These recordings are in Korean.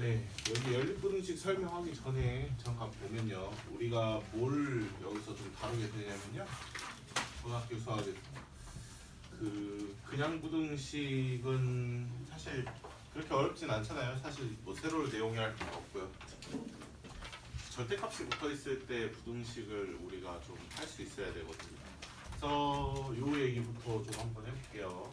네, 여기 연립부등식 설명하기 전에 잠깐 보면요, 우리가 뭘 여기서 좀 다루게 되냐면요, 고등학교 수학에서 그냥 부등식은 사실 그렇게 어렵진 않잖아요. 사실 뭐 새로운 내용이 할 필요 없고요. 절대값이 붙어 있을 때 부등식을 우리가 좀 할 수 있어야 되거든요. 그래서 요 얘기부터 좀 한번 해볼게요.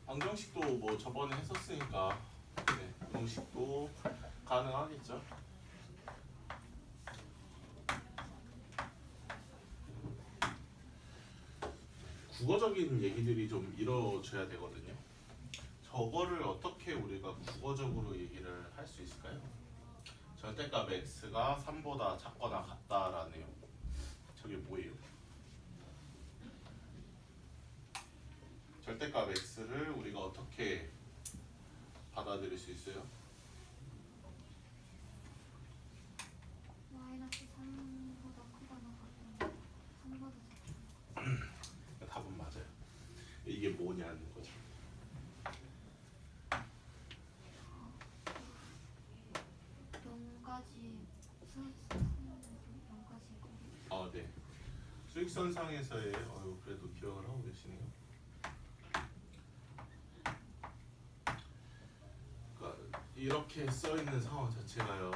방정식도 뭐 저번에 했었으니까 네, 방정식도 가능하겠죠. 국어적인 얘기들이 좀 이루어져야 되거든요. 저거를 어떻게 우리가 국어적으로 얘기를 할 수 있을까요? 절대값 x가 3보다 작거나 같다라네요. 저게 뭐예요? 절대값 x를 우리가 어떻게 받아들일 수 있어요? 마이너스 3보다 크거나 같거나 3보다 작거나. 답은 맞아요. 이게 뭐냐는 거죠. 0까지 수능에서 0까지 거리. 아, 네. 수익선상에서의 그래도 기억을 하고 계시네요. 그러니까 이렇게 써 있는 상황 자체가요.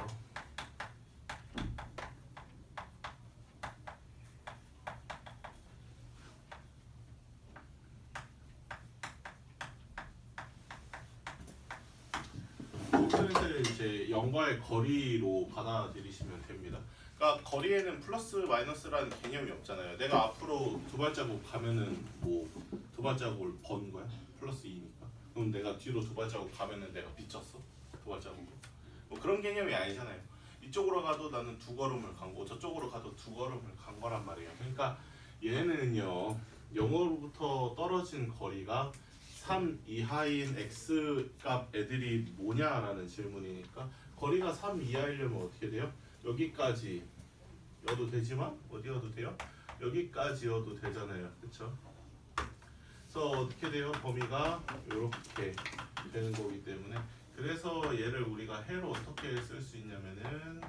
스트레스를 이제 0과의 거리로 받아들이시면 됩니다. 그러니까 거리에는 플러스 마이너스라는 개념이 없잖아요. 내가 앞으로 두 발자국 가면은 뭐 두 발자국을 번 거야? 플러스 2니까. 그럼 내가 뒤로 두 발자국 가면은 내가 비쳤어? 두 발자국으로. 뭐 그런 개념이 아니잖아요. 이쪽으로 가도 나는 두 걸음을 간 거, 저쪽으로 가도 두 걸음을 간 거란 말이에요. 그러니까 얘는요, 0으로부터 떨어진 거리가 3 이하인 x 값 애들이 뭐냐라는 질문이니까 거리가 3 이하이려면 어떻게 돼요? 여기까지 여도 되지만 어디여도 돼요? 여기까지여도 되잖아요. 그쵸? 그래서 어떻게 돼요? 범위가 이렇게 되는 거기 때문에 그래서 얘를 우리가 해로 어떻게 쓸 수 있냐면은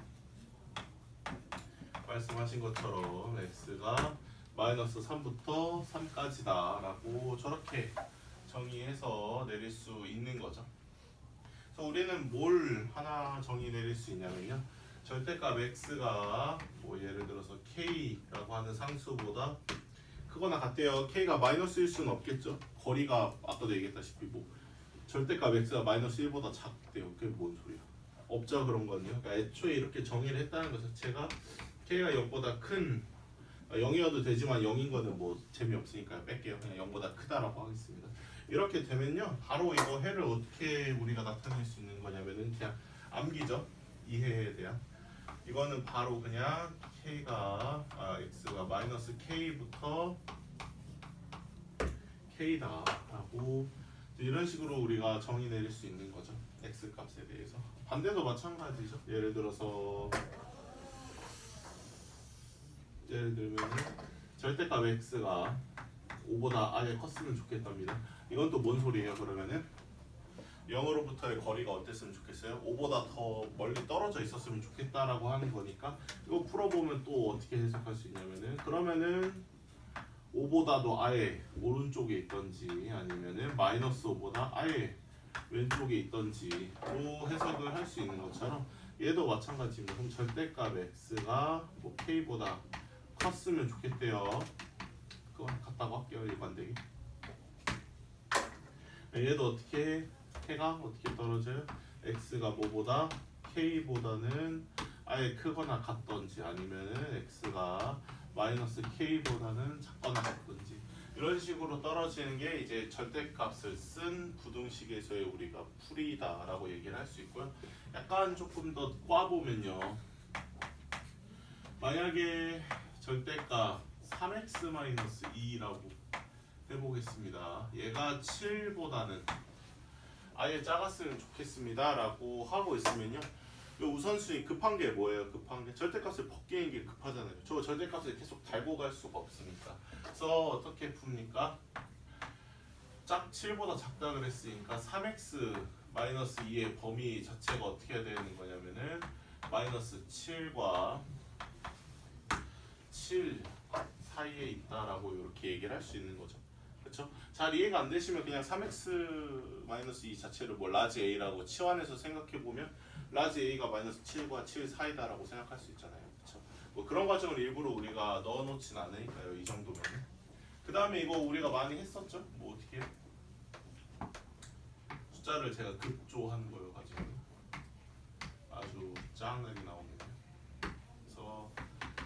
말씀하신 것처럼 x가 마이너스 3부터 3까지다 라고 저렇게 정의해서 내릴 수 있는 거죠. 그래서 우리는 뭘 하나 정의 내릴 수 있냐면요, 절대값 x가 뭐 예를 들어서 k라고 하는 상수보다 크거나 같대요. k가 마이너스일 수는 없겠죠. 거리가 아까도 얘기했다시피 뭐 절대값 x가 마이너스 1보다 작대요. 그게 뭔 소리야? 없죠, 그런 건요. 그러니까 애초에 이렇게 정의를 했다는 것 자체가 k가 0보다 큰 0이어도 되지만 0인 거는 뭐 재미없으니까 뺄게요. 그냥 0보다 크다라고 하겠습니다. 이렇게 되면요, 바로 이거 해를 어떻게 우리가 나타낼 수 있는 거냐면은 그냥 암기죠. 이해에 대한. 이거는 바로 그냥 x가 마이너스 k부터 k다라고 이런 식으로 우리가 정의 내릴 수 있는 거죠. x 값에 대해서. 반대도 마찬가지죠. 예를 들어서 예를 들면 절대값 x가 5보다 아예 컸으면 좋겠답니다. 이건 또 뭔 소리예요? 그러면은 0으로부터의 거리가 어땠으면 좋겠어요? 5보다 더 멀리 떨어져 있었으면 좋겠다라고 하는 거니까 이거 풀어보면 또 어떻게 해석할 수 있냐면은 그러면은 5보다도 아예 오른쪽에 있던지 아니면은 마이너스 5보다 아예 왼쪽에 있던지로 해석을 할 수 있는 것처럼 얘도 마찬가지입니다. 그럼 절대값 x가 뭐 k보다 컸으면 좋겠대요. 그건 같다고 할게요. 일반되게. 얘도 어떻게 k가 어떻게 떨어져요? x가 뭐보다 k보다는 아예 크거나 같던지 아니면은 x가 마이너스 k보다는 작거나 같던지 이런 식으로 떨어지는 게 이제 절대값을 쓴 부등식에서의 우리가 풀이다라고 얘기를 할 수 있고요. 약간 조금 더 꽈보면요, 만약에 절대값 3x-2라고 해보겠습니다. 얘가 7보다는 아예 작았으면 좋겠습니다 라고 하고 있으면요, 그 우선순위 급한 게 뭐예요? 급한 게 절대값을 벗기는 게 급하잖아요. 저 절대값을 계속 달고 갈 수가 없으니까. 그래서 어떻게 풉니까? 짝 7보다 작다 그랬으니까 3x 마이너스 2의 범위 자체가 어떻게 해야 되는 거냐면은 마이너스 7과 7 사이에 있다라고 이렇게 얘기를 할 수 있는 거죠. 그렇죠? 잘 이해가 안 되시면 그냥 3x 마이너스 2 자체를 뭐 라지 a라고 치환해서 생각해 보면 라지 a가 마이너스 7과 7 사이다라고 생각할 수 있잖아요. 그렇죠? 뭐 그런 과정을 일부러 우리가 넣어놓진 않으니까요. 이 정도면. 그 다음에 이거 우리가 많이 했었죠? 뭐 어떻게 해요? 숫자를 제가 급조한 거여가지고 아주 짱나게 나오거든요. 그래서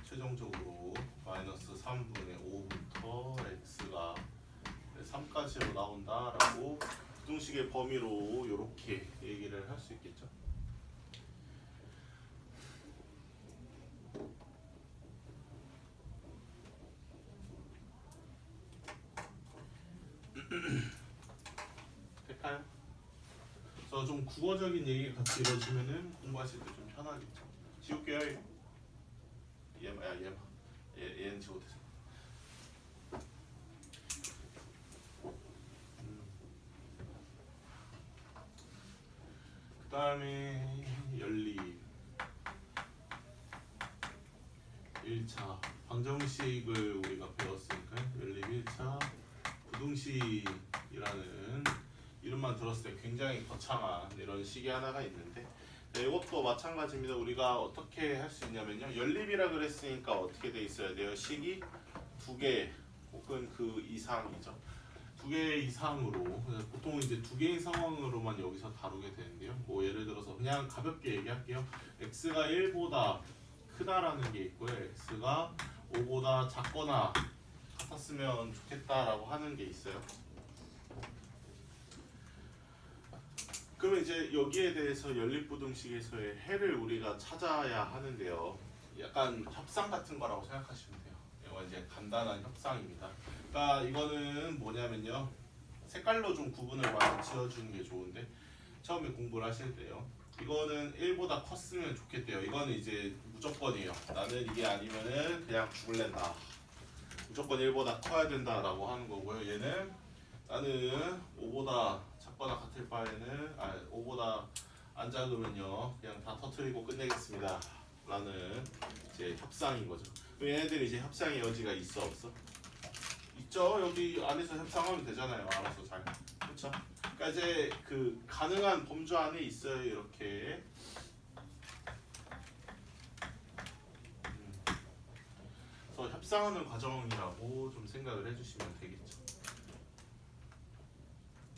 최종적으로 마이너스 3분의 5부터 x가 3까지로 나온다라고 부등식의 범위로 이렇게 얘기를 할 수 있겠죠. 될까요? 그래서 좀 국어적인 얘기 같이 이루어지면은 공부하실 때 좀 편하겠죠. 지울게요. 얘는 지워도 되죠. 그 다음에 연립 1차 방정식을 우리가 배웠으니까 연립 1차 부등식이라는 이름만 들었을 때 굉장히 거창한 이런 식이 하나가 있는데 이것도 마찬가지입니다. 우리가 어떻게 할 수 있냐면요. 연립이라 그랬으니까 어떻게 돼 있어야 돼요? 식이 두 개 혹은 그 이상이죠. 두 개 이상으로 보통 이제 두 개인 상황으로만 여기서 다루게 되는데요. 뭐 예를 들어서 그냥 가볍게 얘기할게요. x가 1보다 크다라는 게 있고요. x가 5보다 작거나 같았으면 좋겠다라고 하는 게 있어요. 그러면 이제 여기에 대해서 연립부등식에서의 해를 우리가 찾아야 하는데요. 약간 협상 같은 거라고 생각하시면 돼요. 이거 이제 간단한 협상입니다. 그러니까 이거는 뭐냐면요. 색깔로 좀 구분을 많이 지어주는 게 좋은데 처음에 공부를 하실 때요. 이거는 1보다 컸으면 좋겠대요. 이거는 이제 무조건이에요. 나는 이게 아니면은 그냥 죽을랜다. 무조건 1보다 커야 된다라고 하는 거고요. 얘는 나는 5보다 작거나 같을 바에는 5보다 안 작으면요 그냥 다 터트리고 끝내겠습니다 라는 이제 협상인 거죠. 그럼 얘네들이 이제 협상의 여지가 있어 없어? 있죠. 여기 안에서 협상하면 되잖아요. 알아서 잘. 그렇죠? 그러니까 이제 그 가능한 범주 안에 있어요. 이렇게. 그래서 협상하는 과정이라고 좀 생각을 해주시면 되겠죠.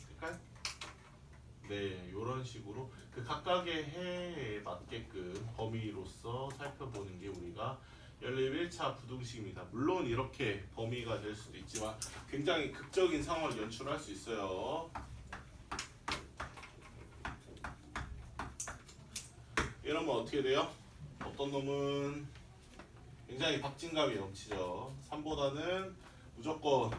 될까요? 네, 이런 식으로 그 각각의 해에 맞게끔 범위로서 살펴보는 게 우리가 연립 1차 부등식입니다. 물론 이렇게 범위가 될 수도 있지만 굉장히 극적인 상황을 연출할 수 있어요. 이러면 어떻게 돼요? 어떤 놈은 굉장히 박진감이 넘치죠. 3보다는 무조건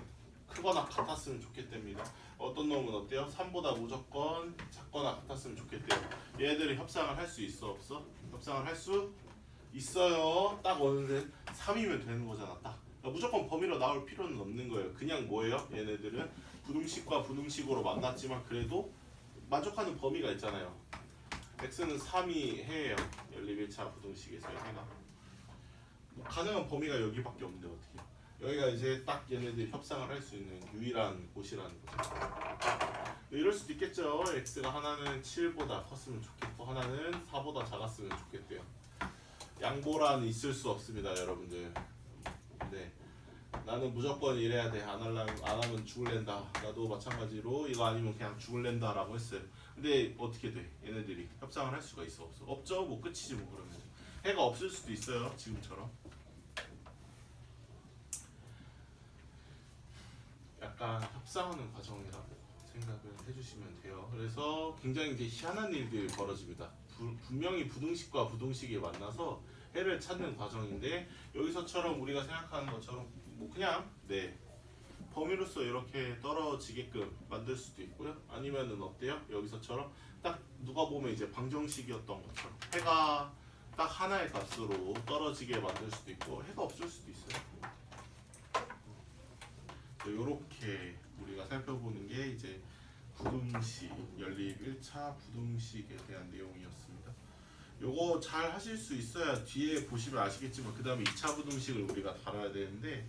크거나 같았으면 좋겠답니다. 어떤 놈은 어때요? 3보다 무조건 작거나 같았으면 좋겠대요. 얘들이 협상을 할 수 있어 없어? 협상을 할 수 있어요. 딱 어느새 3이면 되는 거잖아. 딱. 그러니까 무조건 범위로 나올 필요는 없는 거예요. 그냥 뭐예요? 얘네들은 부등식과 부등식으로 만났지만 그래도 만족하는 범위가 있잖아요. x는 3이 해예요. 연립 1차 부등식에서의 해가. 뭐 가능한 범위가 여기밖에 없는데 어떻게 해요? 여기가 이제 딱 얘네들이 협상을 할 수 있는 유일한 곳이라는 거죠. 이럴 수도 있겠죠. x가 하나는 7보다 컸으면 좋겠고 하나는 4보다 작았으면 좋겠대요. 양보란 있을 수 없습니다, 여러분들. 네, 나는 무조건 이래야 돼. 안 하면 죽을랜다. 나도 마찬가지로 이거 아니면 그냥 죽을랜다라고 했어요. 근데 어떻게 돼? 얘네들이 협상을 할 수가 있어 없어? 없죠. 뭐 끝이지 뭐 그러면. 해가 없을 수도 있어요. 지금처럼. 약간 협상하는 과정이라고 생각을 해주시면 돼요. 그래서 굉장히 이제 희한한 일들이 벌어집니다. 분명히 부등식과 부등식이 만나서 해를 찾는 과정인데 여기서처럼 우리가 생각하는 것처럼 뭐 그냥 범위로서 이렇게 떨어지게끔 만들 수도 있고요. 아니면은 어때요? 여기서처럼 딱 누가 보면 이제 방정식이었던 것처럼 해가 딱 하나의 값으로 떨어지게 만들 수도 있고 해가 없을 수도 있어요. 이렇게 우리가 살펴보는 게 이제 부등식, 연립 1차 부등식에 대한 내용이었습니다. 요거 잘 하실 수 있어야 뒤에 보시면 아시겠지만 그 다음에 2차 부등식을 우리가 다뤄야 되는데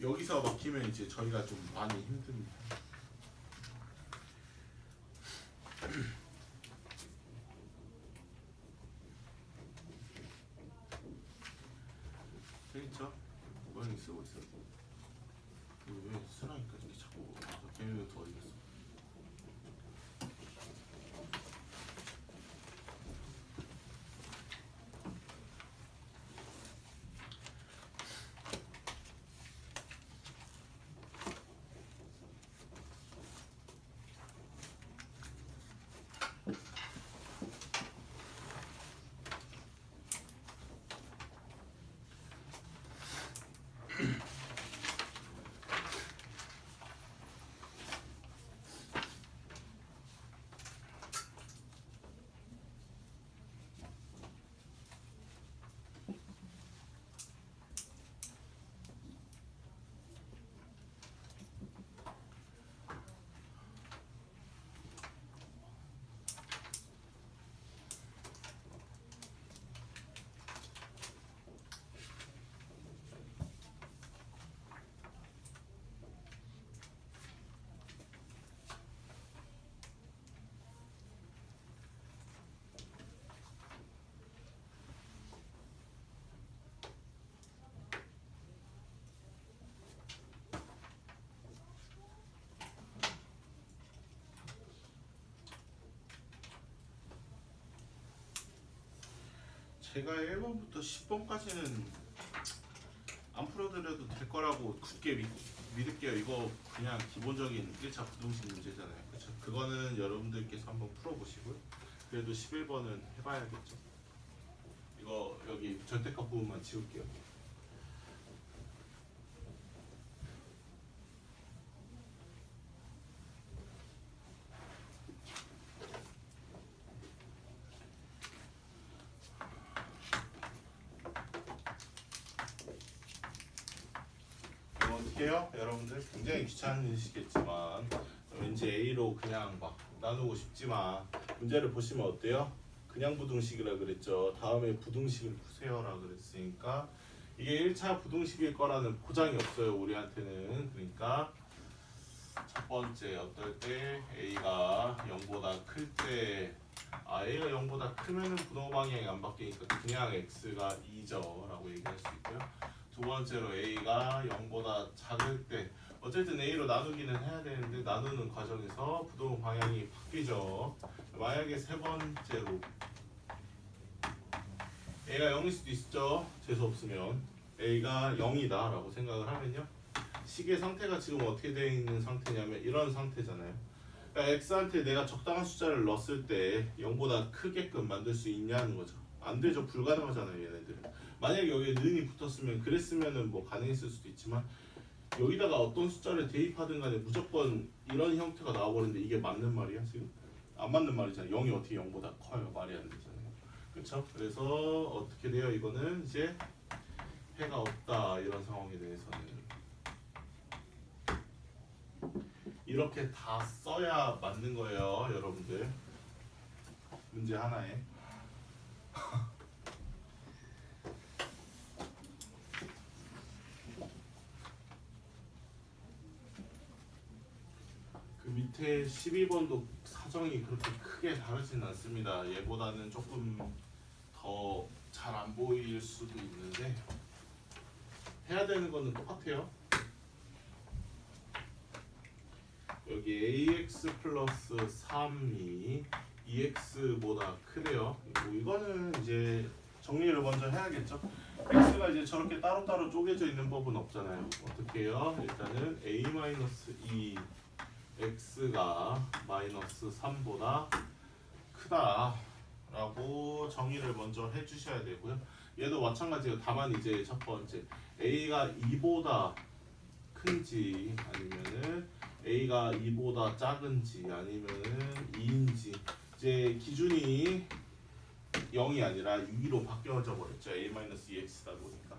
여기서 막히면 이제 저희가 좀 많이 힘듭니다. 되겠죠? 모양이 쓰고 있어요. 이거 왜 쓰라니까 이게 자꾸 걔네들 더 어디갔어? 제가 1번부터 10번까지는 안 풀어드려도 될 거라고 굳게 믿을게요. 이거 그냥 기본적인 1차 부등식 문제잖아요. 그렇죠? 그거는 여러분들께서 한번 풀어보시고요. 그래도 11번은 해봐야겠죠. 이거 여기 절대값 부분만 지울게요. 어떻게 해요? 여러분들 굉장히 귀찮으시겠지만 왠지 A로 그냥 막 나누고 싶지만 문제를 보시면 어때요? 그냥 부등식이라 그랬죠. 다음에 부등식을 푸세요라 그랬으니까 이게 1차 부등식일 거라는 보장이 없어요. 우리한테는. 그러니까 첫 번째 어떨 때 A가 0보다 클 때 A가 0보다 크면은 분호 방향이 안 바뀌니까 그냥 X가 2죠 라고 얘기할 수 있고요. 두 번째로 A가 0보다 작을 때 어쨌든 A로 나누기는 해야 되는데 나누는 과정에서 부동 방향이 바뀌죠. 만약에 세 번째로 A가 0일 수도 있죠. 재수 없으면 A가 0이다 라고 생각을 하면요. 식의 상태가 지금 어떻게 되어 있는 상태냐면 이런 상태잖아요. 그러니까 X한테 내가 적당한 숫자를 넣었을 때 0보다 크게끔 만들 수 있냐는 거죠. 안 되죠. 불가능하잖아요. 얘네들은. 만약에 여기에 는이 붙었으면 그랬으면은 뭐 가능했을 수도 있지만 여기다가 어떤 숫자를 대입하든 간에 무조건 이런 형태가 나와버리는데 이게 맞는 말이야 지금? 안 맞는 말이잖아요. 0이 어떻게 0보다 커요? 말이 안 되잖아요. 그렇죠? 그래서 어떻게 돼요? 이거는 이제 해가 없다 이런 상황에 대해서는 이렇게 다 써야 맞는 거예요 여러분들. 문제 하나에 그 밑에 12번도 사정이 그렇게 크게 다르진 않습니다. 얘보다는 조금 더 잘 안 보일 수도 있는데 해야 되는 거는 똑같아요. 여기 ax 플러스 3이 2x보다 크대요. 이거는 이제 정리를 먼저 해야겠죠. x가 이제 저렇게 따로따로 쪼개져 있는 법은 없잖아요. 어떻게 해요? 일단은 a-2 x가 마이너스 3보다 크다 라고 정의를 먼저 해주셔야 되고요. 얘도 마찬가지예요. 다만 이제 첫 번째 a가 2보다 큰지 아니면은 A가 2보다 작은지 아니면은 2인지 이제 기준이 0이 아니라 2로 바뀌어져 버렸죠. A-2x다 보니까.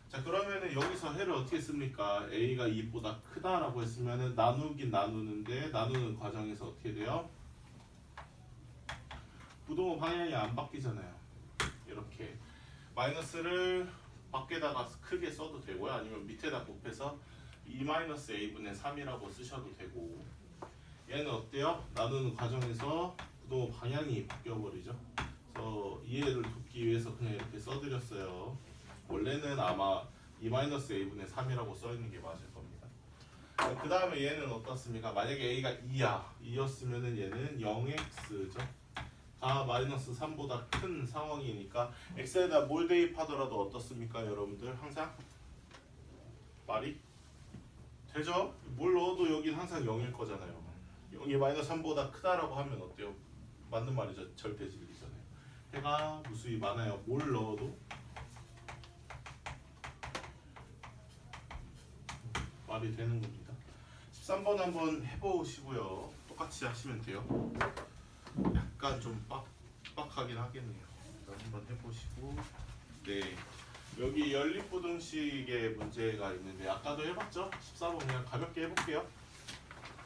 자 그러면은 여기서 해를 어떻게 씁니까? A가 2보다 크다라고 했으면은 나누긴 나누는데 나누는 과정에서 어떻게 돼요? 부동호 방향이 안 바뀌잖아요. 이렇게 마이너스를 밖에다가 크게 써도 되고요. 아니면 밑에다 곱해서 2-a분의 3이라고 쓰셔도 되고 얘는 어때요? 나누는 과정에서 부동호 방향이 바뀌어버리죠. 그래서 이해를 돕기 위해서 그냥 이렇게 써드렸어요. 원래는 아마 2-a분의 3이라고 써있는 게 맞을 겁니다. 그 다음에 얘는 어떻습니까? 만약에 a가 2야 2였으면은 얘는 0x죠. 가 마이너스 3보다 큰 상황이니까 x에다 뭘 대입하더라도 어떻습니까 여러분들? 항상 말이 되죠? 뭘 넣어도 여긴 항상 0일 거잖아요. 0이 마이너스 3보다 크다라고 하면 어때요? 맞는 말이죠. 절대 진리잖아요. 해가 무수히 많아요. 뭘 넣어도 말이 되는 겁니다. 13번 한번 해보시고요. 똑같이 하시면 돼요. 약간 좀 빡빡하긴 하겠네요. 한번 해보시고 네 여기 연립부등식의 문제가 있는데 아까도 해봤죠? 14번 그냥 가볍게 해볼게요.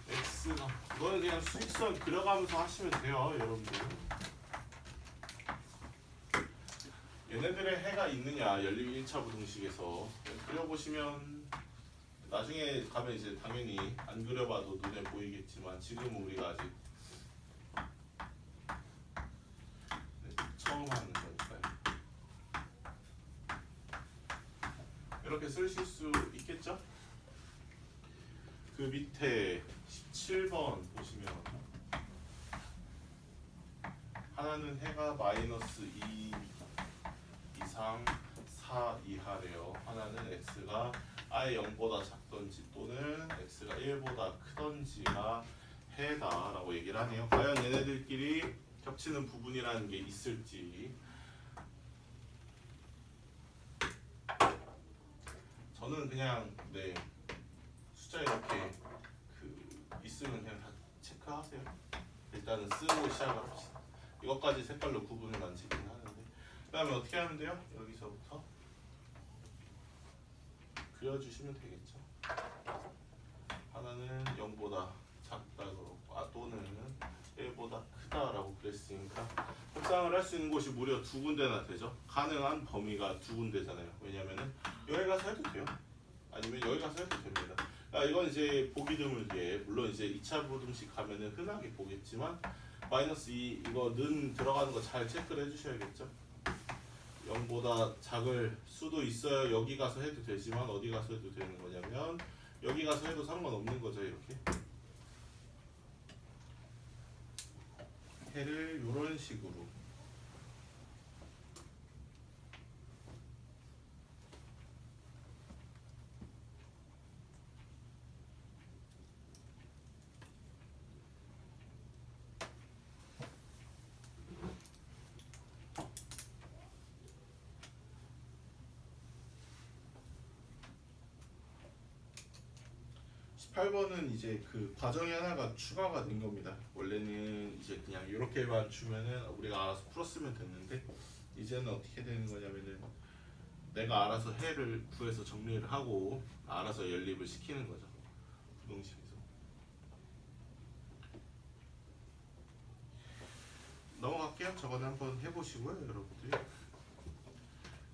x가 이거는 그냥 수직선 그려가면서 하시면 돼요 여러분들. 얘네들의 해가 있느냐 연립 1차 부등식에서 그려보시면 나중에 가면 이제 당연히 안 그려봐도 눈에 보이겠지만 지금은 우리가 아직 처음 하는 거니까요. 이렇게 쓰실 수 있겠죠? 그 밑에 17번 보시면 하나는 해가 마이너스 2 이상 4 이하래요. 하나는 x가 아예 0보다 작던지 또는 x가 1보다 크던지가 해다라고 얘기를 하네요. 과연 얘네들끼리 겹치는 부분이라는 게 있을지. 저는 그냥 네 숫자 이렇게 있으면 그냥 다 체크하세요. 일단은 쓰고 시작을 합시다. 이것까지 색깔로 구분을 안 지긴 하는데 그 다음에 어떻게 하면 돼요? 여기서부터 그려주시면 되겠죠. 하나는 0보다 작다고 또는 1보다 크다라고 그랬으니까 협상을 할 수 있는 곳이 무려 두 군데나 되죠. 가능한 범위가 두 군데잖아요. 왜냐면은 여기 가서 해도 돼요. 아니면 여기 가서 해도 됩니다. 이건 이제 보기 드물게 물론 이제 2차 부등식 가면은 흔하게 보겠지만 마이너스 2 이거 는 들어가는 거 잘 체크를 해주셔야겠죠. 0보다 작을 수도 있어요. 여기 가서 해도 되지만 어디 가서 해도 되는 거냐면 여기 가서 해도 상관없는 거죠. 이렇게 해를 이런 식으로 (18번은) 이제 그 과정이 하나가 추가가 된 겁니다. 원래는 이제 그냥 이렇게만 주면은 우리가 알아서 풀었으면 됐는데 이제는 어떻게 되는 거냐면은 내가 알아서 해를 구해서 정리를 하고 알아서 연립을 시키는 거죠. 부등식에서. 넘어갈게요. 저거는 한번 해보시고요, 여러분들이.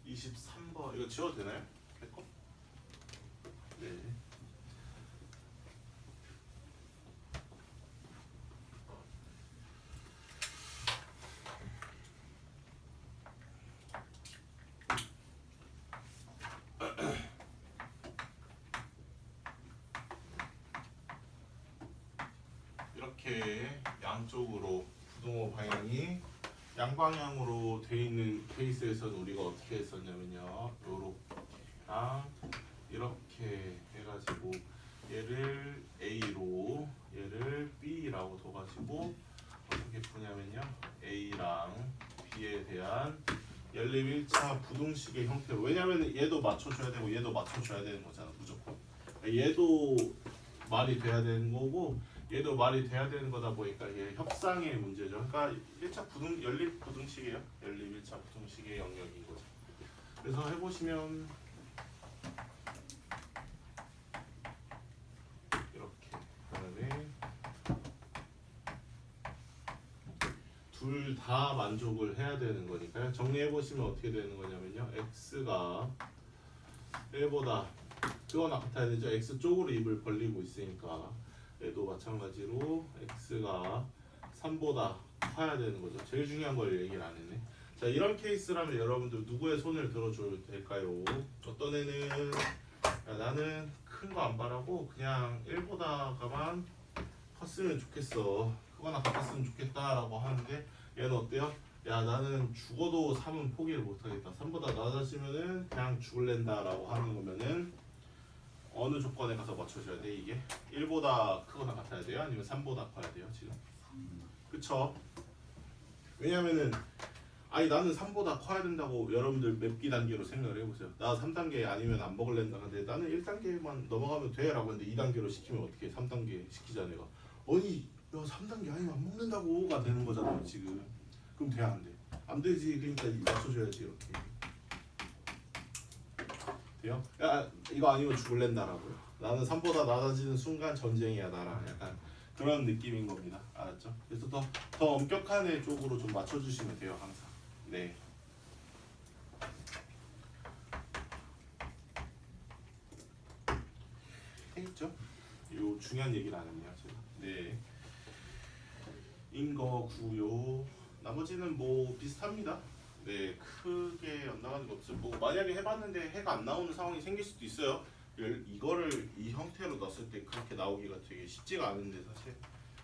23번 이거 지워도 되나요? 됐고? 네. 이렇게 양쪽으로 부동호 방향이 양방향으로 돼 있는 케이스에서는 우리가 어떻게 했었냐면요. 요렇게랑 이렇게 해가지고 얘를 A로 얘를 B라고 둬가지고 어떻게 푸냐면요. A랑 B에 대한 연립 1차 부등식의 형태로 왜냐면 얘도 맞춰줘야 되고 얘도 맞춰줘야 되는 거잖아 무조건. 얘도 말이 돼야 되는 거고 얘도 말이 돼야 되는 거다 보니까 이게 협상의 문제죠. 그러니까 1차 연립 부등식이에요. 연립 1차 부등식의 영역인 거죠. 그래서 해보시면 이렇게 그다음에 둘 다 만족을 해야 되는 거니까요. 정리해 보시면 어떻게 되는 거냐면요. x가 1보다 그거나 같아야 되죠. x 쪽으로 입을 벌리고 있으니까 얘도 마찬가지로 x가 3보다 커야 되는 거죠. 제일 중요한 걸 얘기를 안 했네. 자, 이런 케이스라면 여러분들 누구의 손을 들어줘야 될까요? 어떤 애는 야, 나는 큰 거 안 바라고 그냥 1보다가만 컸으면 좋겠어. 크거나 같았으면 좋겠다라고 하는데 얘는 어때요? 야, 나는 죽어도 3은 포기를 못하겠다. 3보다 낮아지면은 그냥 죽을랜다라고 하는 거면은 어느 조건에 가서 맞춰줘야 돼? 이게 1보다 크거나 같아야 돼요? 아니면 3보다 커야 돼요? 지금? 그쵸? 왜냐면은 아니 나는 3보다 커야 된다고 여러분들 몇 기 단계로 생각을 해보세요. 나 3단계 아니면 안 먹을랜다. 근데 나는 1단계만 넘어가면 돼 라고 했는데 2단계로 시키면 어떻게 3단계 시키자 내가. 아니 야 3단계 아니면 안 먹는다고가 되는 거잖아요 지금. 그럼 돼야 안 돼? 안 되지. 그러니까 맞춰줘야지 이렇게. 돼요? 야 이거 아니면 죽을랜다라고요. 나는 3보다 낮아지는 순간 전쟁이야 나랑. 약간 그런 느낌인 겁니다. 알았죠? 그래서 더 엄격한 애 쪽으로 좀 맞춰주시면 돼요 항상. 네. 했죠? 요 중요한 얘기를 안 했네요 제가. 네. 인거구요. 나머지는 뭐 비슷합니다. 네, 크게 엇나가는 거 없어요. 뭐 만약에 해봤는데 해가 안 나오는 상황이 생길 수도 있어요. 이거를 이 형태로 놨을 때 그렇게 나오기가 되게 쉽지가 않은데 사실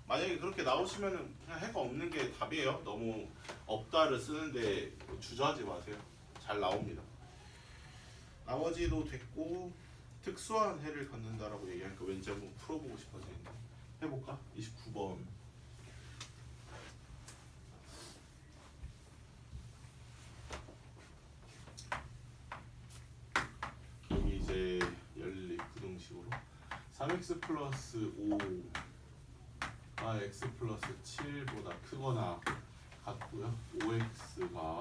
만약에 그렇게 나오시면은 그냥 해가 없는 게 답이에요. 너무 없다를 쓰는데 주저하지 마세요. 잘 나옵니다. 나머지도 됐고 특수한 해를 갖는다라고 얘기하니까 왠지 한번 풀어보고 싶어지는데 해볼까? 29번. 여기 이제 연립 부등식으로 3x 플러스 5가 x 플러스 7보다 크거나 같고요. 5x가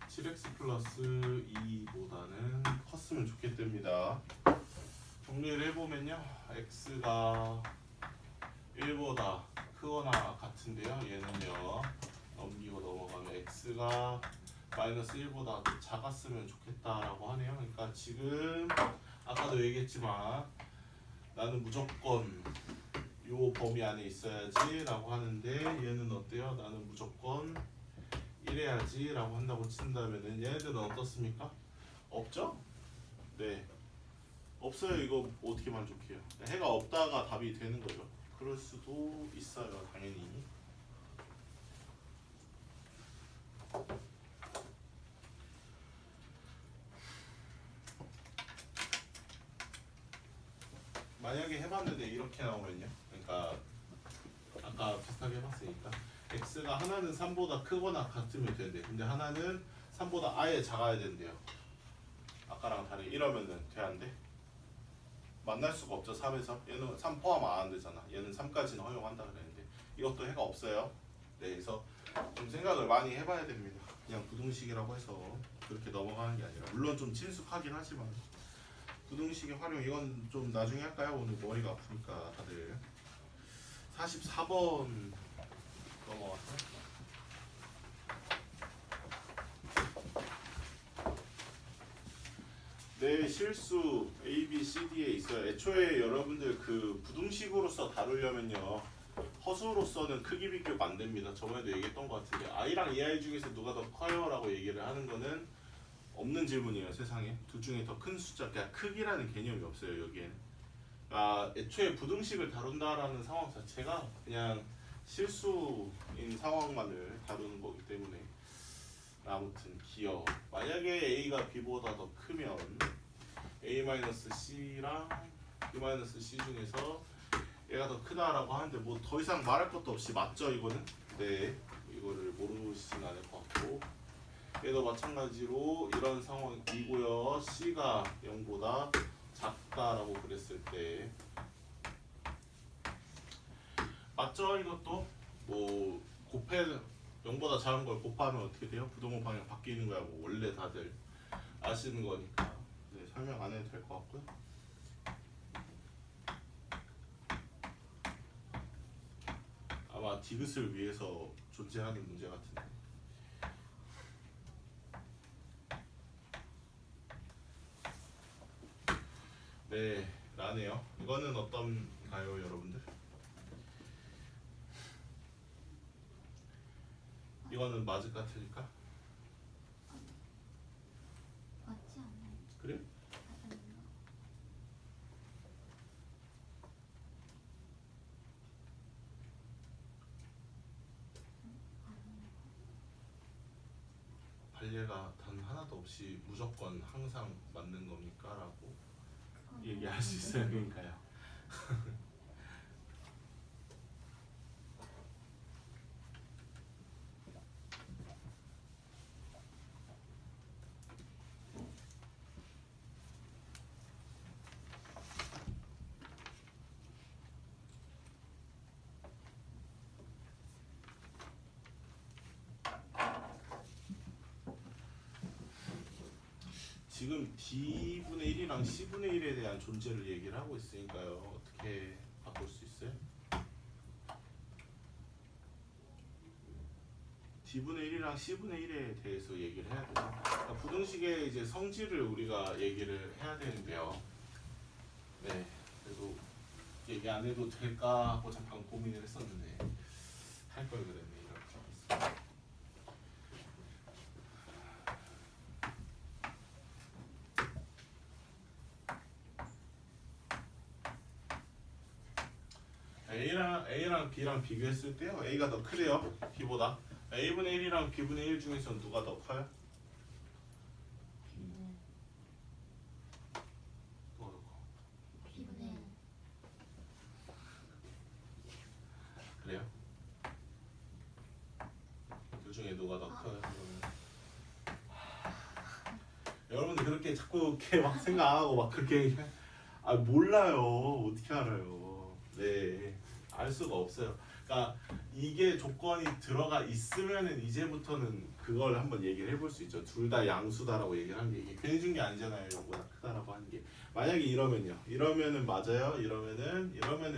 7x 플러스 2보다는 컸으면 좋겠답니다. 정리를 해보면요. x가 1보다 크거나 같은데요. 얘는요. 넘기고 넘어가면 x가 마이너스 1보다 작았으면 좋겠다라고 하네요. 그러니까 지금 아까도 얘기했지만 나는 무조건 요 범위 안에 있어야지 라고 하는데 얘는 어때요? 나는 무조건 이래야지 라고 한다고 친다면은 얘네들은 어떻습니까? 없죠? 네, 없어요. 이거 어떻게 만족해요? 해가 없다가 답이 되는 거죠. 그럴 수도 있어요 당연히. 만약에 해봤는데 이렇게 나오면요. 그러니까 아까 비슷하게 해봤으니까 x가 하나는 3보다 크거나 같으면 된대. 근데 하나는 3보다 아예 작아야 된대요. 아까랑 다르게 이러면은 돼 안 돼? 만날 수가 없죠. 3에서 얘는 3 포함 안 되잖아. 얘는 3까지는 허용한다 그랬는데 이것도 해가 없어요. 네, 그래서 좀 생각을 많이 해봐야 됩니다. 그냥 부등식이라고 해서 그렇게 넘어가는 게 아니라 물론 좀 친숙하긴 하지만 부등식의 활용 이건 좀 나중에 할까요? 오늘 머리가 아프니까 다들 44번 넘어가서 네, 실수 A, B, C, D에 있어요. 애초에 여러분들 그 부등식으로서 다루려면요 허수로서는 크기 비교가 안 됩니다. 저번에도 얘기했던 것 같은데 I랑 EI 중에서 누가 더 커요? 라고 얘기를 하는 거는 없는 질문이에요. 세상에 둘 중에 더 큰 숫자, 그냥 크기라는 개념이 없어요 여기에는. 아, 애초에 부등식을 다룬다라는 상황 자체가 그냥 실수인 상황만을 다루는 거기 때문에 아무튼 기억. 만약에 A가 B보다 더 크면 A-C랑 B-C 중에서 얘가 더 크다라고 하는데 뭐 더 이상 말할 것도 없이 맞죠 이거는? 네, 이거를 모르시진 않을 것 같고 얘도 마찬가지로 이런 상황이고요. C가 0보다 작다라고 그랬을 때 맞죠? 이것도 뭐 곱해 0보다 작은 걸 곱하면 어떻게 돼요? 부동호 방향 바뀌는 거야. 뭐 원래 다들 아시는 거니까 네, 설명 안 해도 될 것 같고요. 아마 디귿을 위해서 존재하는 문제 같은데. 네, 라네요. 이거는 어떤가요, 여러분들? 이거는 맞을까 틀릴까? 맞지 않나요? 그래? 아닌가? 발레가 단 하나도 없이 무조건 항상 맞는 겁니까? 라고 그건 얘기할 수 있어요. 그러니까요. 지금 D분의 1이랑 C분의 1에 대한 존재를 얘기를 하고 있으니까요. 어떻게 바꿀 수 있어요? D분의 1이랑 C분의 1에 대해서 얘기를 해야 돼요. 그러니까 부등식의 이제 성질을 우리가 얘기를 해야 되는데요. 네, 그래도 얘기 안 해도 될까 하고 잠깐 고민을 했었는데 할 걸 그랬네. 이렇게. A랑 B랑 비교했을 때요. A가 더 크대요. B보다. A분의 1이랑 B분의 1 중에서 누가 더 커요? 누가 더 커? B분의 그래요? 둘 중에 누가 더 커요? 그러면? 여러분들 그렇게 자꾸 이렇게 막 생각 안 하고 막 그렇게 몰라요. 어떻게 알아요? 네, 알 수가 없어요. 그러니까 이게 조건이 들어가 있으면은 이제부터는 그걸 한번 얘기를 해볼 수 있죠. 둘 다 양수다라고 얘기를 한 게 이게 괜히 준 게 아니잖아요. 이거보다 크다라고 하는 게. 만약에 이러면요. 이러면은 맞아요. 이러면은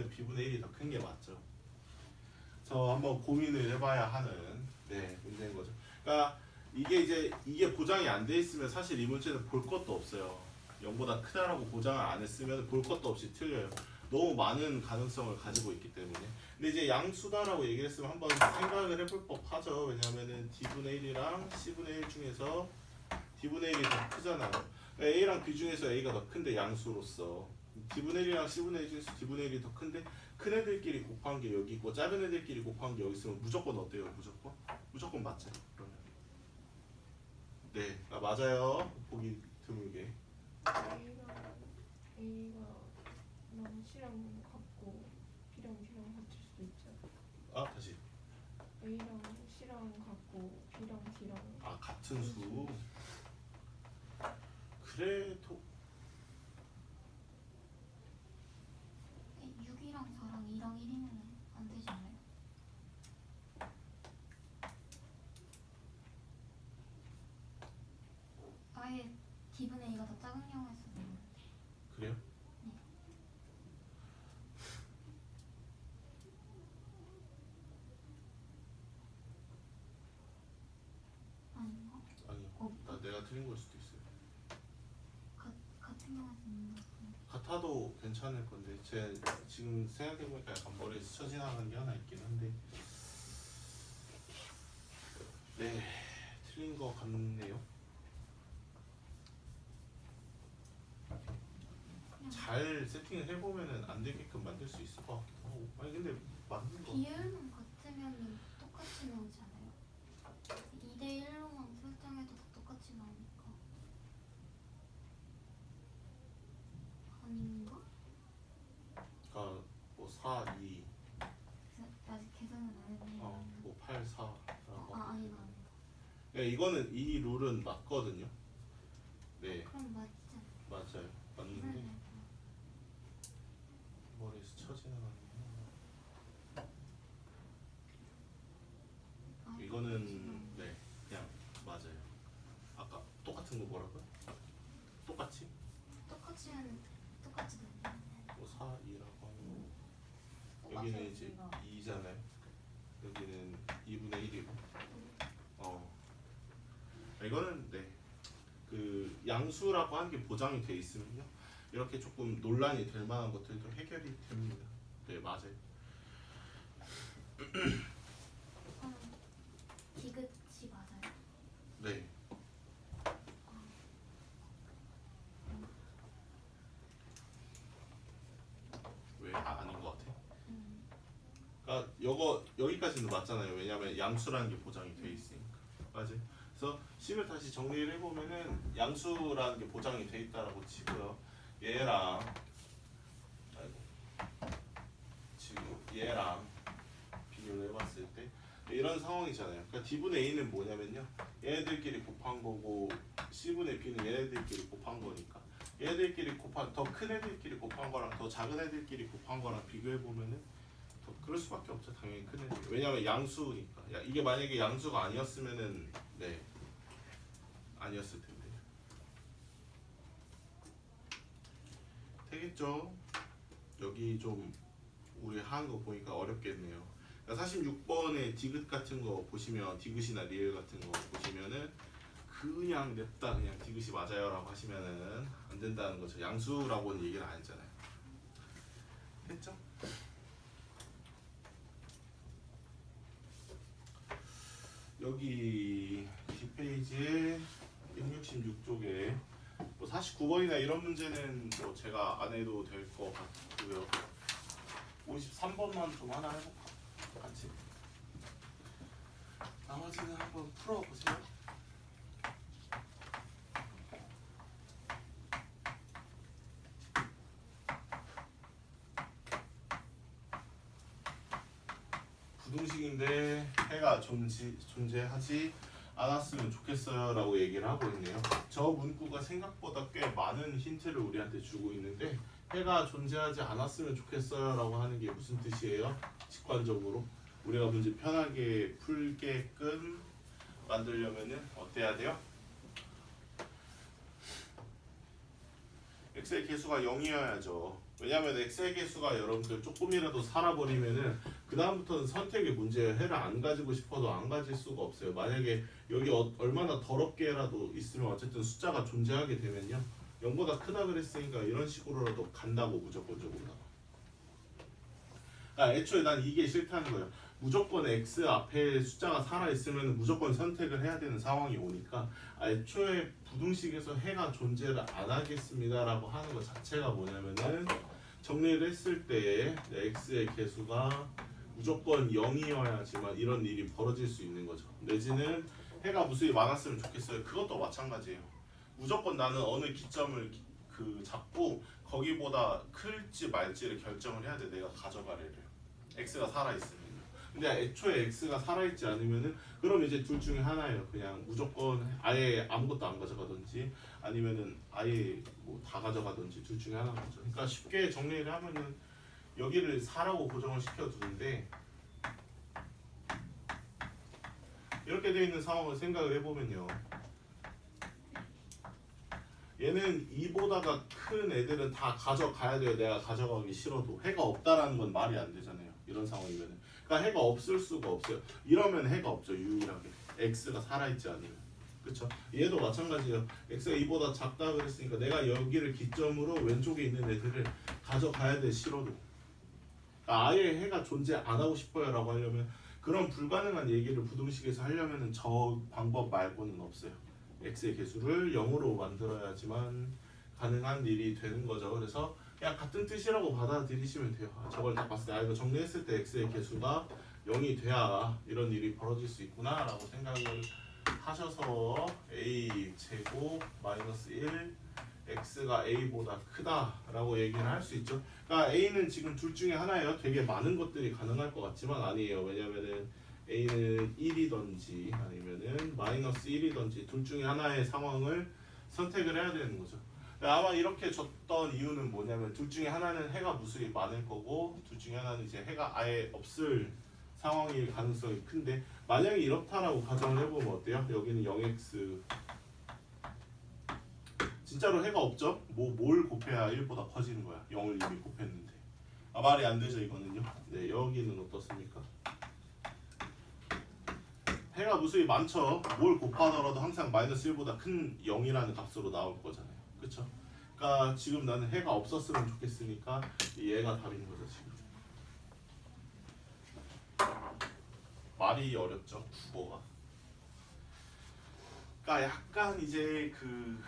B분의 1이 더 큰 게 맞죠. 저 한번 고민을 해봐야 하는 문제인 거죠. 그러니까 이게 보장이 안 돼 있으면 사실 이 문제는 볼 것도 없어요. 0보다 크다라고 보장을 안 했으면 볼 것도 없이 틀려요. 너무 많은 가능성을 가지고 있기 때문에. 근데 이제 양수다라고 얘기했으면 한번 생각을 해볼 법하죠. 왜냐면은 D분의 1이랑 C분의 1 중에서 D분의 1이 더 크잖아요. 그러니까 A랑 B 중에서 A가 더 큰데 양수로서 D분의 1이랑 C분의 1 중에서 D분의 1이 더 큰데 큰 애들끼리 곱한 게 여기 있고 작은 애들끼리 곱한 게 여기 있으면 무조건 어때요? 무조건 맞죠. 그러면 네, 맞아요. 보기 드물게. A가 C랑 같고 B랑 D랑 같을 수도 있죠. 다시. A랑 C랑 같고 B랑 D랑 같은 수. 그래도 6이랑 4랑 2랑 1이면 안 되지 않아요? 아예 D분의 2가 더 작은 경우였으면 그래요? 아닌가? 아니요. 내가 틀린 걸 수도 있어요. 같은 경우였으면 것 같은데. 같아도 괜찮을 건데 제 지금 생각해보니까 약간 머리에 스쳐 지나가는 게 하나 있긴 한데 네, 틀린 거 같네요. 잘 세팅을 해보면은 안 되게끔 만들 수 있을 것 같기도 하고. 아니 근데 맞는 거. 비율만 같으면 똑같이 나오지 않아요? 2대 1로만 설정해도 다 똑같이 나오니까. 아닌가? 그러니까 뭐 4, 2, 그래서 아직 계산은 안 했네. 뭐 8, 4라고. 아니다. 이거는 이 룰은 맞거든요. 네, 그럼 맞지 않아요? 맞아요. 맞는데 머리에 스쳐 지나가는 게. 이거는 네 그냥 맞아요. 아까 똑같은 거 뭐라고요? 똑같이? 똑같이는 똑같이 되네. 뭐 4, 2라고 하면 여기는 이제 2잖아요. 여기는 2분의 1이고 이거는 네 그 양수라고 하는 게 보장이 돼 있으면요 이렇게 조금 논란이 될 만한 것들도 해결이 됩니다. 네 맞아요. 디귿이 맞아요. 네. 왜 아닌 것 같아? 그러니까 요거 여기까지는 맞잖아요. 왜냐하면 양수라는 게 보장이 돼 있으니까. 맞아요. 그래서 식을 다시 정리를 해보면은 양수라는 게 보장이 돼 있다라고 치고요. 얘랑 지금 얘랑 비교를 해봤을 때 이런 상황이잖아요. 그러니까 D분의 A는 뭐냐면요. 얘네들끼리 곱한 거고 C분의 B는 얘네들끼리 곱한 거니까 얘네들끼리 곱한 더 큰 애들끼리 곱한 거랑 더 작은 애들끼리 곱한 거랑 비교해 보면은 더 그럴 수밖에 없죠. 당연히 큰 애들. 왜냐하면 양수니까. 이게 만약에 양수가 아니었으면은 네 아니었을 텐데. 되겠죠? 여기 좀 우리 하는 거 보니까 어렵겠네요. 46번에 디귿 같은 거 보시면 디귿이나 리을 같은 거 보시면은 그냥 냅다 그냥 디귿이 맞아요라고 하시면은 안 된다는 거죠. 양수라고는 얘기를 안 했잖아요. 됐죠? 여기 뒷페이지에 166쪽에 뭐 49번이나 이런 문제는 뭐 제가 안 해도 될 것 같고요. 53번만 좀 하나 해볼까? 같이. 나머지는 한번 풀어보세요. 부등식인데 해가 존재하지 않았으면 좋겠어요 라고 얘기를 하고 있네요. 저 문구가 생각보다 꽤 많은 힌트를 우리한테 주고 있는데 해가 존재하지 않았으면 좋겠어요 라고 하는 게 무슨 뜻이에요? 직관적으로 우리가 문제 편하게 풀게끔 만들려면은 어때야 돼요? x의 개수가 0이어야죠. 왜냐하면 x의 개수가 여러분들 조금이라도 살아버리면은 그 다음부터는 선택의 문제예요. 해를 안 가지고 싶어도 안 가질 수가 없어요. 만약에 여기 얼마나 더럽게라도 있으면 어쨌든 숫자가 존재하게 되면요 0보다 크다 그랬으니까 이런 식으로라도 간다고 무조건적으로. 애초에 난 이게 싫다는 거예요. 무조건 x 앞에 숫자가 살아있으면 무조건 선택을 해야 되는 상황이 오니까 애초에 부등식에서 해가 존재를 안 하겠습니다 라고 하는 것 자체가 뭐냐면은 정리를 했을 때 x의 개수가 무조건 0이어야지만 이런 일이 벌어질 수 있는 거죠. 내지는 해가 무수히 많았으면 좋겠어요. 그것도 마찬가지예요. 무조건 나는 어느 기점을 잡고 거기보다 클지 말지를 결정을 해야 돼. 내가 가져갈 애를 x가 살아있으면. 근데 애초에 x가 살아있지 않으면은 그럼 이제 둘 중에 하나예요. 그냥 무조건 아예 아무것도 안 가져가든지 아니면은 아예 뭐 다 가져가든지 둘 중에 하나인 거죠. 그러니까 쉽게 정리를 하면은 여기를 4라고 고정을 시켜두는데 이렇게 되어 있는 상황을 생각을 해보면요. 얘는 2보다가 큰 애들은 다 가져가야 돼요. 내가 가져가기 싫어도. 해가 없다라는 건 말이 안 되잖아요. 이런 상황이면은. 그러니까 해가 없을 수가 없어요. 이러면 해가 없죠. 유일하게. x가 살아있지 않으면. 그쵸? 얘도 마찬가지예요. x가 2보다 작다 그랬으니까 내가 여기를 기점으로 왼쪽에 있는 애들을 가져가야 돼. 싫어도. 그러니까 아예 해가 존재 안 하고 싶어요 라고 하려면 그런 불가능한 얘기를 부등식에서 하려면 저 방법 말고는 없어요. x의 개수를 0으로 만들어야지만 가능한 일이 되는 거죠. 그래서 그냥 같은 뜻이라고 받아들이시면 돼요. 저걸 딱 봤을 때 이거 정리했을 때 x의 개수가 0이 돼야 이런 일이 벌어질 수 있구나 라고 생각을 하셔서 a 제곱 마이너스 1 x가 a보다 크다 라고 얘기를 할 수 있죠. 그러니까 a는 지금 둘 중에 하나예요. 되게 많은 것들이 가능할 것 같지만 아니에요. 왜냐면은 a는 1이던지 아니면은 마이너스 1이던지 둘 중에 하나의 상황을 선택을 해야 되는 거죠. 아마 이렇게 줬던 이유는 뭐냐면 둘 중에 하나는 해가 무수히 많을 거고 둘 중에 하나는 이제 해가 아예 없을 상황일 가능성이 큰데 만약에 이렇다라고 가정을 해보면 어때요? 여기는 0x 진짜로 해가 없죠? 뭘 곱해야 1보다 커지는 거야? 0을 이미 곱했는데 말이 안 되죠 이거는요. 네, 여기는 어떻습니까? 해가 무수히 많죠. 뭘 곱하더라도 항상 마이너스 1보다 큰 0이라는 값으로 나올 거잖아요. 그쵸? 그러니까 지금 나는 해가 없었으면 좋겠으니까 얘가 답인 거죠 지금. 말이 어렵죠 국어가. 그러니까 약간 이제 그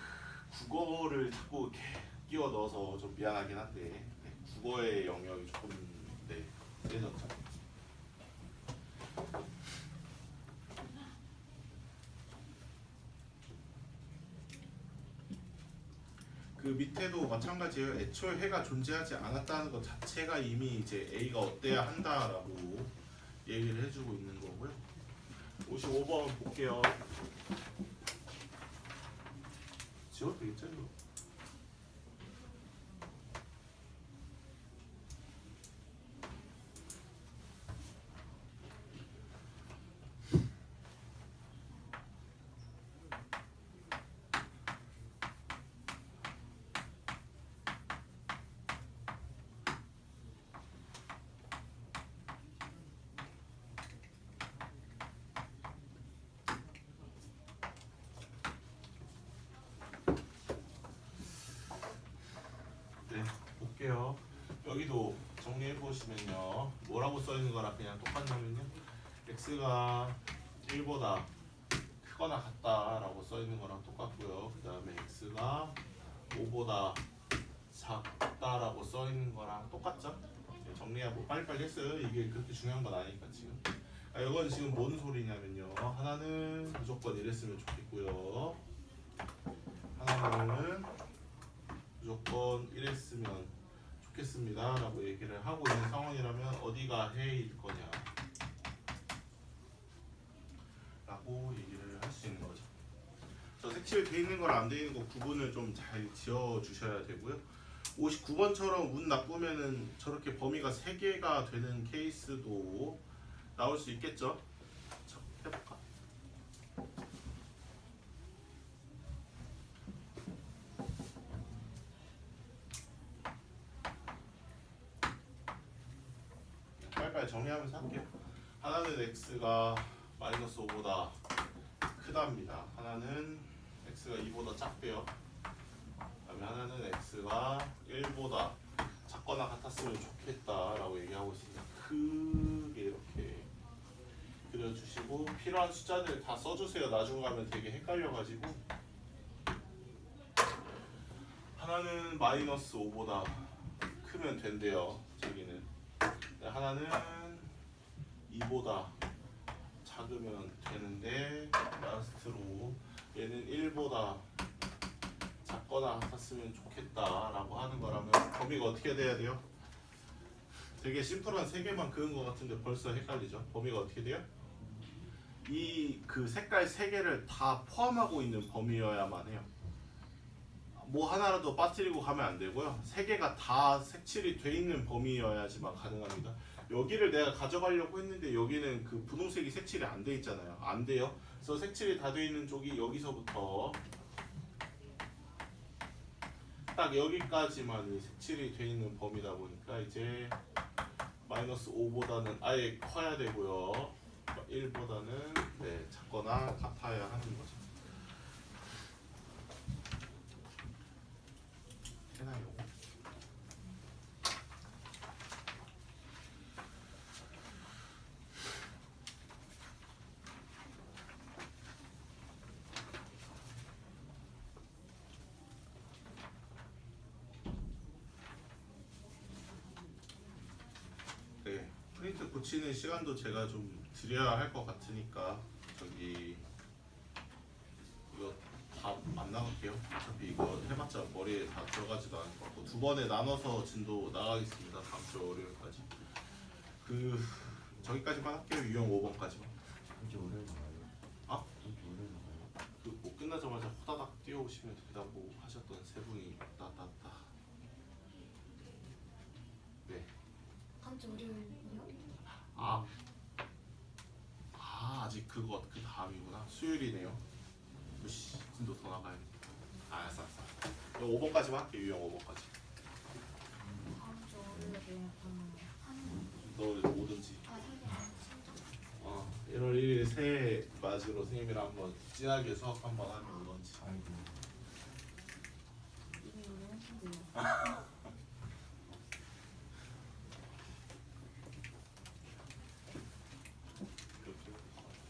국어를 자꾸 이렇게 끼워 넣어서 좀 미안하긴 한데 네, 국어의 영역이 조금 네, 세졌죠. 그 밑에도 마찬가지예요. 애초에 해가 존재하지 않았다는 것 자체가 이미 이제 A가 어때야 한다라고 얘기를 해주고 있는 거고요. 55번 볼게요. 지워도 되겠죠 이거? 네, 볼게요. 여기도 정리해 보시면요. 뭐라고 써 있는 거랑 그냥 똑같냐면요. x가 1보다 크거나 같다라고 써 있는 거랑 똑같고요. 그 다음에 x가 5보다 작다라고 써 있는 거랑 똑같죠? 네, 정리하고 빨리빨리 했어요. 이게 그렇게 중요한 건 아니니까 지금. 이건 지금 뭔 소리냐면요. 하나는 무조건 이랬으면 좋겠고요. 하나는 무조건 이랬으면 좋겠습니다 라고 얘기를 하고 있는 상황이라면 어디가 해일 거냐 라고 얘기를 할 수 있는 거죠. 저 색칠 돼 있는 거랑 안 돼 있는 거 구분을 좀 잘 지어 주셔야 되고요. 59번처럼 운 나쁘면은 저렇게 범위가 3개가 되는 케이스도 나올 수 있겠죠. 자, 해볼까? 빨리빨리 정리하면서 할게요. 하나는 x가 마이너스 5보다 크답니다. 하나는 x가 2보다 작대요. 그다음에 하나는 x가 1보다 작거나 같았으면 좋겠다라고 얘기하고 있습니다. 크게 이렇게 그려주시고 필요한 숫자들 다 써주세요. 나중 가면 되게 헷갈려가지고 하나는 마이너스 5보다 크면 된대요. 저기는 하나는 2보다 작으면 되는데 라스트로 얘는 1보다 작거나 같았으면 좋겠다라고 하는 거라면 범위가 어떻게 돼야 돼요? 되게 심플한 3개만 그은 것 같은데 벌써 헷갈리죠? 범위가 어떻게 돼요? 이 그 색깔 3개를 다 포함하고 있는 범위여야만 해요. 뭐 하나라도 빠뜨리고 가면 안 되고요. 3개가 다 색칠이 돼 있는 범위여야지만 가능합니다. 여기를 내가 가져가려고 했는데 여기는 그 분홍색이 색칠이 안 돼 있잖아요. 안 돼요. 그래서 색칠이 다 돼 있는 쪽이 여기서부터 딱 여기까지만 색칠이 돼 있는 범위다 보니까 이제 마이너스 5보다는 아예 커야 되고요. 1보다는 네, 작거나 같아야 하는 거죠. 되나요? 네, 프린트 고치는 시간도 제가 좀 드려야 할 것 같으니까 저기 이거 다 안 나갈게요. 어차피 이거 해봤자 머리에 다 들어가지도 않을 것 같고 2번에 나눠서 진도 나가겠습니다. 다음 주 월요일까지. 그 저기까지만 할게요. 유형 5번까지만. 이제 월요일 나가요. 아? 이제 월요일 나가요. 그 뭐 끝나자마자 호다닥 뛰어오시면 그다음 뭐 하셨던 세 분이 따따따. 네. 다음 주 월요일이요? 아 아직 그거 그 다음이구나. 수요일이네요. 으씨, 진도 더 나가야 돼. 알았어. 5번까지만 할게. 유형 5번까지. 다음 주 월요일에 너 뭐든지. 아, 1월 1일 새해 맞이로 선생님이랑 한번 진하게 수업 한번 하면 오던지. 아이고. 이미 오는데요.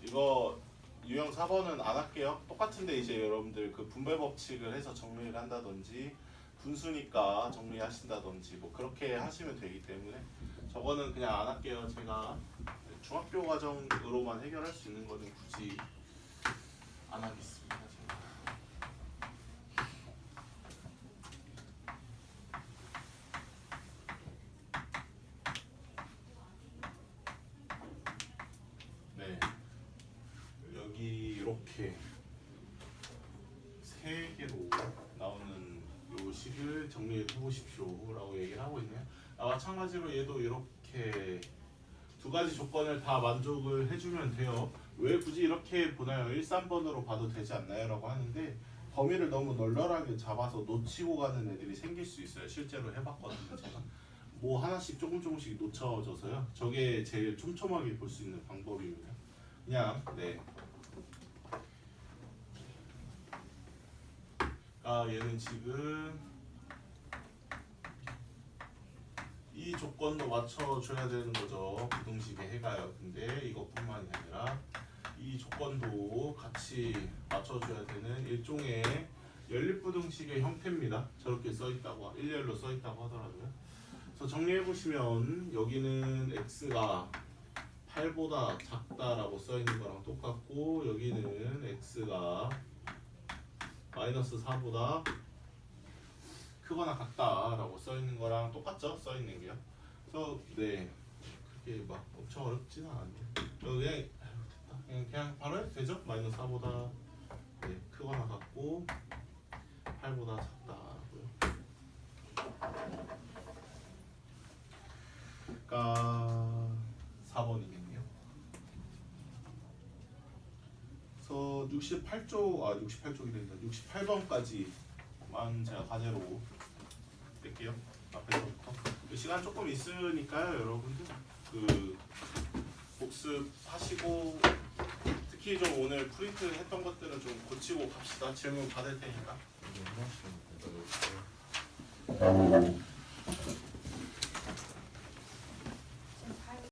이거 유형 4번은 안 할게요. 똑같은데 이제 여러분들 그 분배 법칙을 해서 정리를 한다든지 분수니까 정리하신다든지 뭐 그렇게 하시면 되기 때문에 저거는 그냥 안 할게요. 제가 중학교 과정으로만 해결할 수 있는 거는 굳이 안 하겠습니다. 제가. 네, 여기 이렇게 세 개로 나오는 요 식을 정리해 보십시오라고 얘기를 하고 있네요. 마찬가지로 얘도 이렇게 두 가지 조건을 다 만족을 해주면 돼요. 왜 굳이 이렇게 보나요? 1, 3번으로 봐도 되지 않나요? 라고 하는데 범위를 너무 널널하게 잡아서 놓치고 가는 애들이 생길 수 있어요. 실제로 해봤거든요. 제가 뭐 하나씩 조금씩 놓쳐져서요. 저게 제일 촘촘하게 볼 수 있는 방법입니다. 그냥 네. 얘는 지금 이 조건도 맞춰줘야 되는 거죠. 부등식의 해가요. 근데 이것뿐만이 아니라 이 조건도 같이 맞춰줘야 되는 일종의 연립부등식의 형태입니다. 저렇게 써있다고 일렬로 써있다고 하더라고요. 그래서 정리해보시면 여기는 x가 8보다 작다라고 써있는 거랑 똑같고 여기는 x가 마이너스 4보다 크거나 같다라고 써있는 거랑 똑같죠? 써있는 게요. 그래서 네 그게 막 엄청 어렵지는 않은데 그냥 바로 해도 되죠? 마이너스 4보다 네, 크거나 같고 8보다 작다고요. 그러니까 4번이겠네요. 그래서 68쪽이 된다. 68번까지만 제가 과제로 낼게요. 앞에서부터. 시간 조금 있으니까요, 여러분들. 그 복습하시고 특히 좀 오늘 프린트 했던 것들은 좀 고치고 갑시다. 질문 받을 테니까. 이거 하나씩 좀